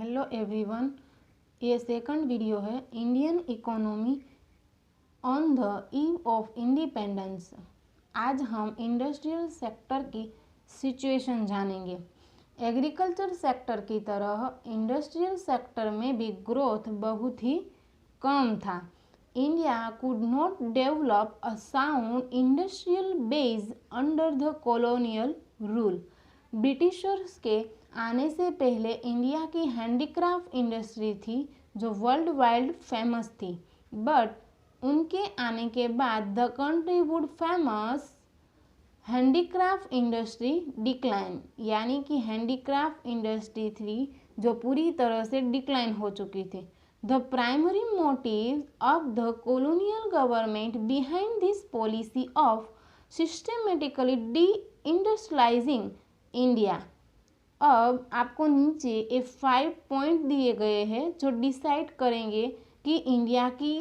Hello everyone, ये second video है Indian economy on the eve of independence. आज हम इंडस्ट्रियल सेक्टर की सिचुएशन जानेंगे। एग्रीकल्चर सेक्टर की तरह इंडस्ट्रियल सेक्टर में भी ग्रोथ बहुत ही कम था। India could not develop a sound industrial base under the colonial rule. Britishers के आने से पहले इंडिया की हैंडीक्राफ्ट इंडस्ट्री थी जो वर्ल्ड वाइड फेमस थी, बट उनके आने के बाद the country would famous handicraft industry decline, यानी कि हैंडीक्राफ्ट इंडस्ट्री थी जो पूरी तरह से डिक्लाइन हो चुकी थी। The primary motive of the colonial government behind this policy of systematically deindustrialising India. अब आपको नीचे ये 5 पॉइंट दिए गए हैं जो डिसाइड करेंगे कि इंडिया की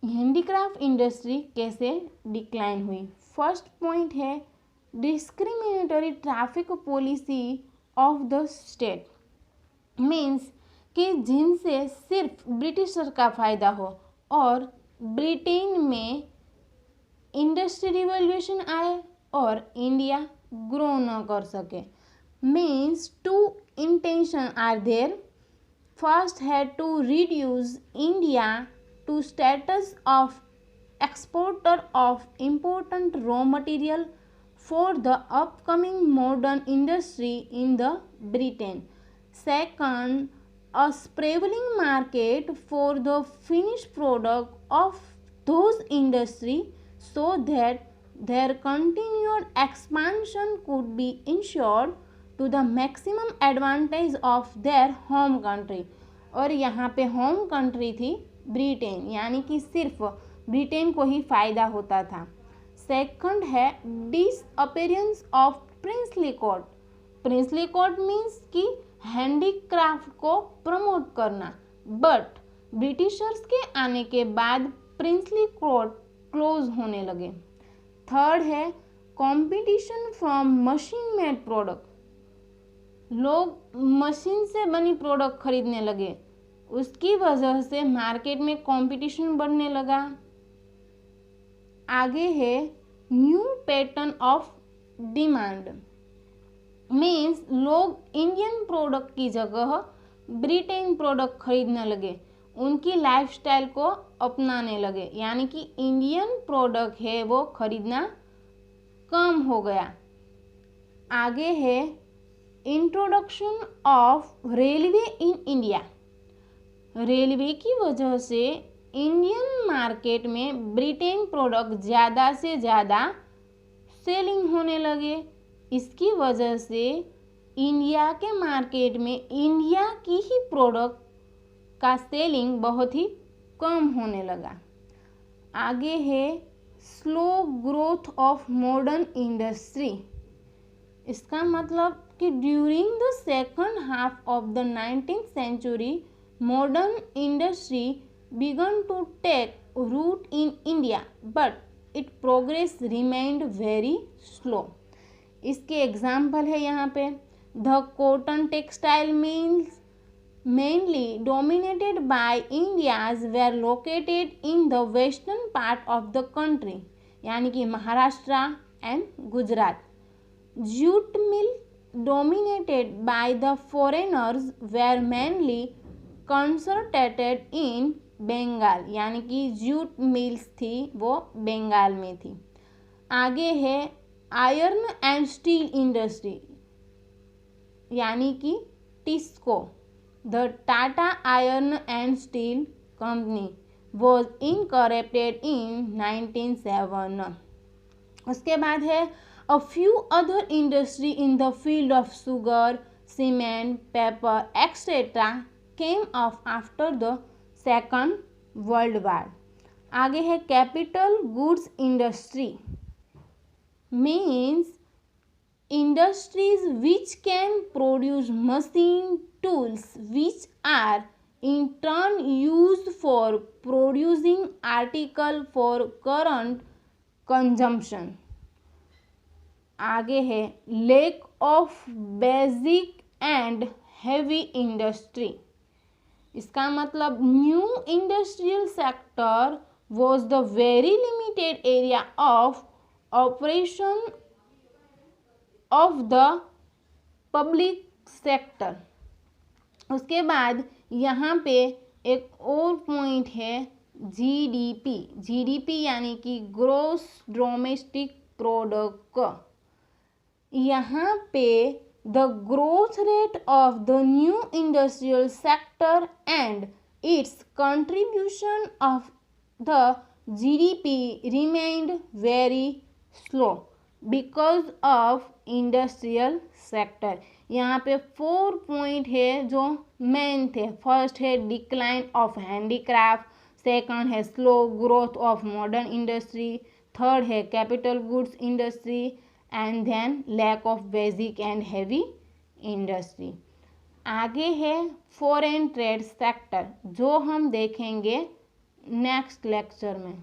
हैंडीक्राफ्ट इंडस्ट्री कैसे डिक्लाइन हुई। फर्स्ट पॉइंट है discriminatory traffic policy of the state, means कि जिनसे सिर्फ ब्रिटिशर का फ़ायदा हो और ब्रिटेन में इंडस्ट्री रिवॉल्यूशन आए और इंडिया ग्रो न कर सके। Means two intentions are there. First had to reduce India to status of exporter of important raw material for the upcoming modern industry in the Britain. Second, a sprawling market for the finished product of those industry so that their continued expansion could be ensured to the maximum advantage of their home country. और यहाँ पे home country थी Britain, यानी कि सिर्फ Britain को ही फ़ायदा होता था। सेकंड है disappearance of princely court. Princely court means कि हैंडीक्राफ्ट को प्रमोट करना, बट ब्रिटिशर्स के आने के बाद प्रिंसली कोर्ट क्लोज होने लगे। थर्ड है competition from machine made product. लोग मशीन से बनी प्रोडक्ट खरीदने लगे, उसकी वजह से मार्केट में कंपटीशन बढ़ने लगा। आगे है new pattern of demand, means लोग इंडियन प्रोडक्ट की जगह ब्रिटेन प्रोडक्ट खरीदने लगे, उनकी लाइफस्टाइल को अपनाने लगे, यानी कि इंडियन प्रोडक्ट है वो खरीदना कम हो गया। आगे है introduction of railway in India. Railway की वजह से इंडियन मार्केट में ब्रिटेन प्रोडक्ट ज़्यादा से ज़्यादा सेलिंग होने लगे। इसकी वजह से इंडिया के मार्केट में इंडिया की ही प्रोडक्ट का सेलिंग बहुत ही कम होने लगा। आगे है slow growth of modern industry. इसका मतलब कि during the second half of the 19th century modern industry began to take root in India, but it progress remained very slow. इसके एग्जाम्पल है यहाँ पे the cotton textile mills mainly dominated by Indians were located in the western part of the country, यानी कि Maharashtra and Gujarat. Jute mill dominated by the foreigners were mainly concentrated in Bengal, यानी कि jute mills थी वो बंगाल में थी। आगे है आयरन एंड स्टील इंडस्ट्री, यानी कि TISCO. The Tata iron and steel company was incorporated in 1907। उसके बाद है a few other industry in the field of sugar, cement, paper, etc. came up after the Second World War. आगे है capital goods industry, means industries which can produce machine tools which are in turn used for producing article for current consumption. आगे है lack of basic and heavy industry. इसका मतलब new industrial sector was the very limited area of operation of the public sector. उसके बाद यहाँ पे एक और पॉइंट है जीडीपी। जीडीपी यानी कि ग्रोस डोमेस्टिक प्रोडक्ट। यहाँ पे the growth rate of the new industrial sector and it's contribution of the GDP remained very slow because of industrial sector. यहाँ पे 4 पॉइंट है जो मेन थे। फर्स्ट है डिक्लाइन ऑफ हैंडीक्राफ्ट, सेकंड है slow growth of modern industry, third है capital goods industry and then lack of basic and heavy industry. आगे है फॉरेन ट्रेड सेक्टर जो हम देखेंगे नेक्स्ट लेक्चर में।